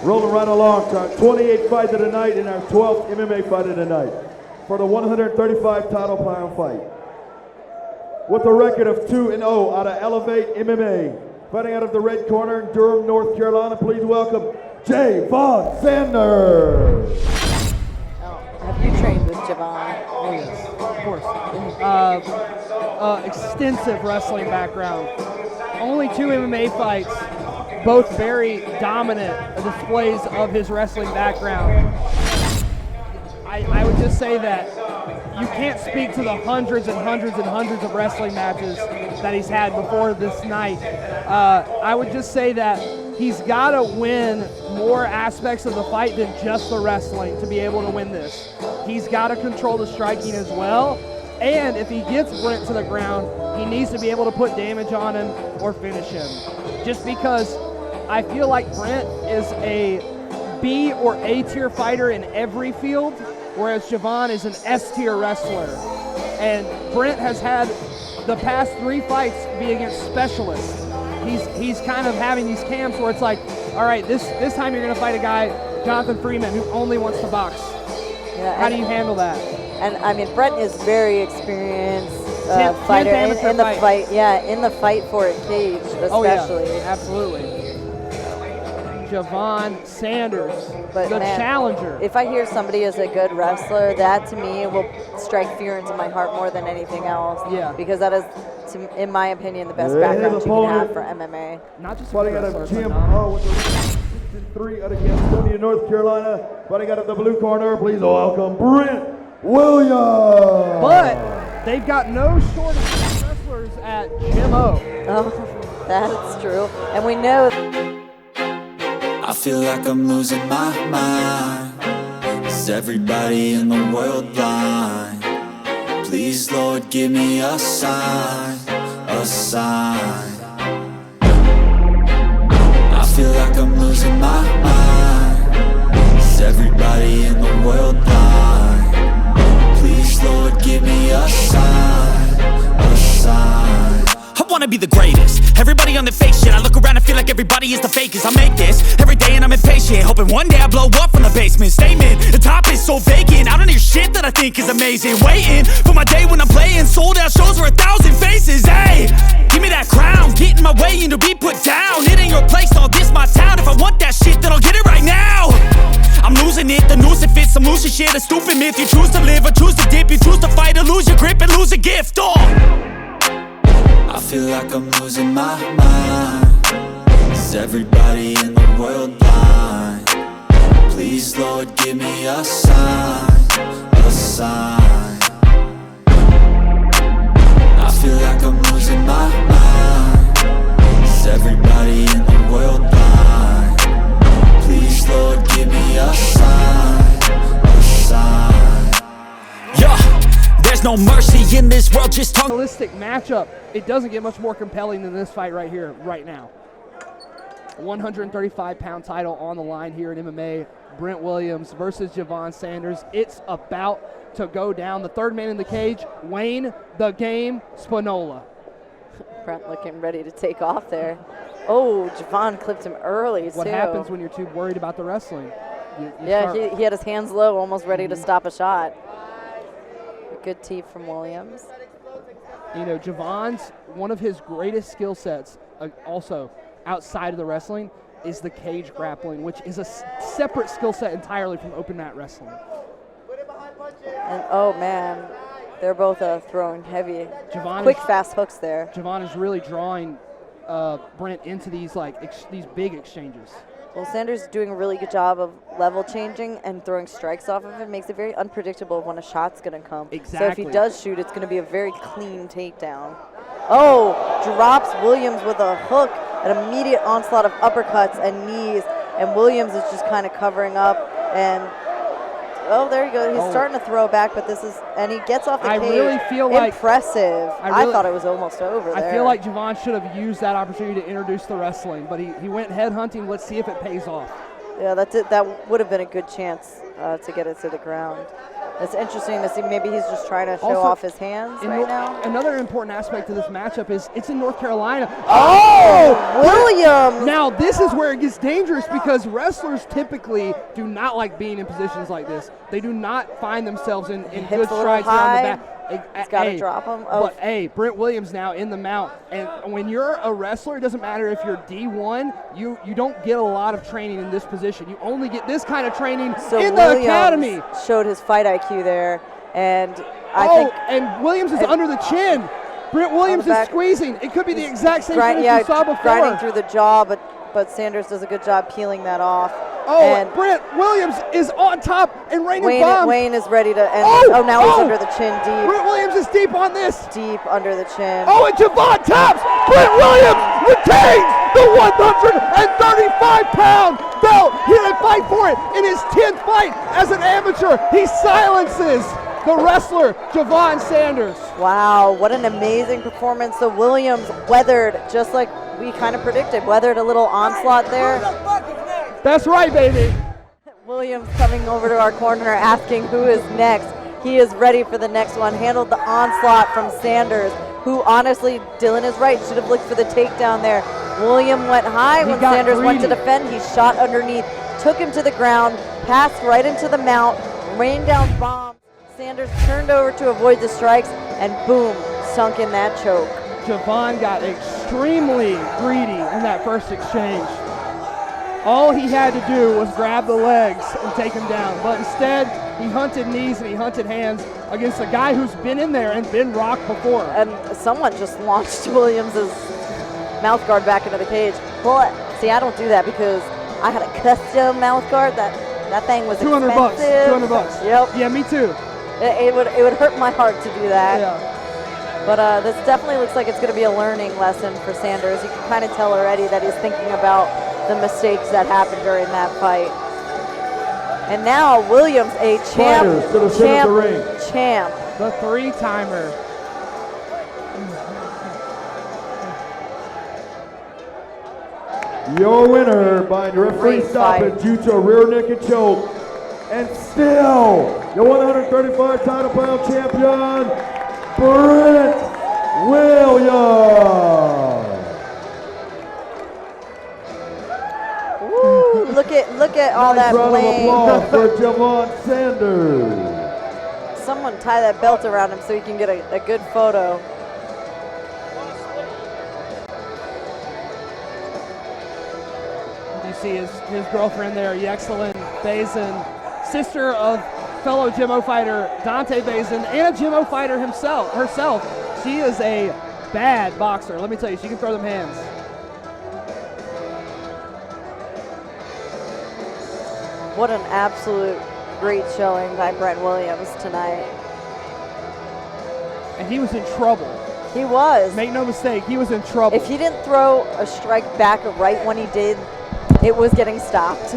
Rolling right along to our 28th fight of the night and our 12th MMA fight of the night for the 135 title pound fight. With a record of 2-0 out of Elevate MMA, fighting out of the red corner in Durham, North Carolina, please welcome Javon Sanders. Have you trained with Javon? Oh yes, of course. Extensive wrestling background. Only 2 MMA fights, both very dominant displays of his wrestling background. I would just say that you can't speak to the hundreds and hundreds and hundreds of wrestling matches that he's had before this night. I would just say that he's got to win more aspects of the fight than just the wrestling to be able to win this. He's got to control the striking as well, and if he gets Brent to the ground, he needs to be able to put damage on him or finish him. Just because I feel like Brent is a B or A tier fighter in every field, whereas Javon is an S tier wrestler. And Brent has had the past 3 fights be against specialists. He's kind of having these camps where it's like, all right, this time you're going to fight a guy, Jonathan Freeman, who only wants to box. Yeah, how do you handle that? And I mean, Brent is very experienced fighter in the fight. Yeah, in the fight for a cage, especially. Oh yeah, absolutely. Javon Sanders, the challenger. If I hear somebody is a good wrestler, that to me will strike fear into my heart more than anything else. Yeah. Because that is, in my opinion, the best background you can have for MMA. Not just fighting out of GMO with the 3 out of Gastonia, North Carolina. Fighting out of the blue corner, please welcome Brent Williams. But they've got no shortage of wrestlers at GMO. Oh, that's true. And we know. I feel like I'm losing my mind. Is everybody in the world blind? Please, Lord, give me a sign, a sign. I feel like I'm losing my mind. Is everybody in the world blind? Please, Lord, give me a sign, a sign. I wanna be the greatest. Everybody on the fake shit. I look around and feel like everybody is the fakest. I make this every day and I'm impatient, hoping one day I blow up from the basement. Statement, the top is so vacant. I don't hear shit that I think is amazing. Waiting for my day when I'm playing sold out shows for 1,000 faces. Hey, give me that crown, get in my way and to be put down. It ain't your place, all this my town. If I want that shit, then I'll get it right now. I'm losing it, the noose it fits. I'm losing shit, a stupid myth. You choose to live or choose to dip. You choose to fight or lose your grip and lose a gift. I feel like I'm losing my mind. Is everybody in the world blind? Please, Lord, give me a sign, a sign. I feel like I'm losing my mind. Is everybody in the world blind? Please, Lord, give me a sign, a sign. Yeah, there's no mercy in this world, just tongue. Realistic matchup. It doesn't get much more compelling than this fight right here, right now. 135-pound title on the line here in MMA. Brent Williams versus Javon Sanders. It's about to go down. The third man in the cage, Wayne the Game Spinola. Brent looking ready to take off there. Oh, Javon clipped him early, What happens when you're too worried about the wrestling? Yeah, he had his hands low, almost ready to stop a shot. A good tee from Williams. You know, Javon's, one of his greatest skill sets, also outside of the wrestling, is the cage grappling, which is a separate skill set entirely from open mat wrestling. And oh man, they're both throwing heavy, quick, fast hooks there. Javon is really drawing Brent into these these big exchanges. Well, Sanders is doing a really good job of level changing and throwing strikes off of it. Makes it very unpredictable when a shot's going to come. Exactly. So if he does shoot, it's going to be a very clean takedown. Oh, drops Williams with a hook, an immediate onslaught of uppercuts and knees, and Williams is just kind of covering up. And oh, there you go. He's starting to throw back, but and he gets off the cage. I really feel like impressive. I thought it was almost over there. I feel like Javon should have used that opportunity to introduce the wrestling, but he went head hunting. Let's see if it pays off. Yeah, that's it. That would have been a good chance to get it to the ground. It's interesting to see. Maybe he's just trying to show Also, off his hands right now. Another important aspect to this matchup is it's in North Carolina. Williams! Now, this is where it gets dangerous because wrestlers typically do not like being in positions like this. They do not find themselves in good Hips a little strides here on high. the back. He's got to drop him. Oh, But, hey, Brent Williams now in the mount. And when you're a wrestler, it doesn't matter if you're D1, you don't get a lot of training in this position. You only get this kind of training so in the Williams academy. showed his fight IQ there. And I Oh, think and Williams is under the chin. Brent Williams is back. squeezing. It could be the exact same grind, finish we saw before. grinding through the jaw, but Sanders does a good job peeling that off. Oh, and Brent Williams is on top and raining bombs. Wayne is ready to end. Oh, Now he's oh. under the chin deep. Brent Williams is deep on this. Deep under the chin. Oh, and Javon taps. Brent Williams retains the 135-pound belt. He didn't fight for it in his 10th fight as an amateur. He silences the wrestler, Javon Sanders. Wow, what an amazing performance. So Williams weathered, just like we kind of predicted, weathered a little onslaught there. That's right, baby. Williams coming over to our corner asking who is next. He is ready for the next one. Handled the onslaught from Sanders, who honestly, Dylan is right, should have looked for the takedown there. William went high when Sanders went to defend. He shot underneath, took him to the ground, passed right into the mount, rained down bombs. Sanders turned over to avoid the strikes, and boom, sunk in that choke. Javon got extremely greedy in that first exchange. All he had to do was grab the legs and take him down, but instead he hunted knees and he hunted hands against a guy who's been in there and been rocked before. And someone just launched Williams's mouth guard back into the cage. Well, see, I don't do that because I had a custom mouth guard. That thing was $200 expensive. $200. Yep. Yeah, me too. It would hurt my heart to do that. Yeah. But this definitely looks like it's going to be a learning lesson for Sanders. You can kind of tell already that he's thinking about the mistakes that happened during that fight. And now Williams, a champ, Fighters to the center of the ring. champ. The three-timer. Your winner by referee Great stoppage fight. due to a rear naked choke. And still, your 135 title pound champion, Brent Williams. Woo, look at all Nice that round of blame. applause for Javon Sanders. Someone tie that belt around him so he can get a good photo. You see his girlfriend there, XVII Bazin, sister of fellow Jimmo fighter Dante Bazin and a Jimmo fighter herself. She is a bad boxer. Let me tell you, she can throw them hands. What an absolute great showing by Brent Williams tonight. And he was in trouble. He was. Make no mistake, he was in trouble. If he didn't throw a strike back right when he did, it was getting stopped.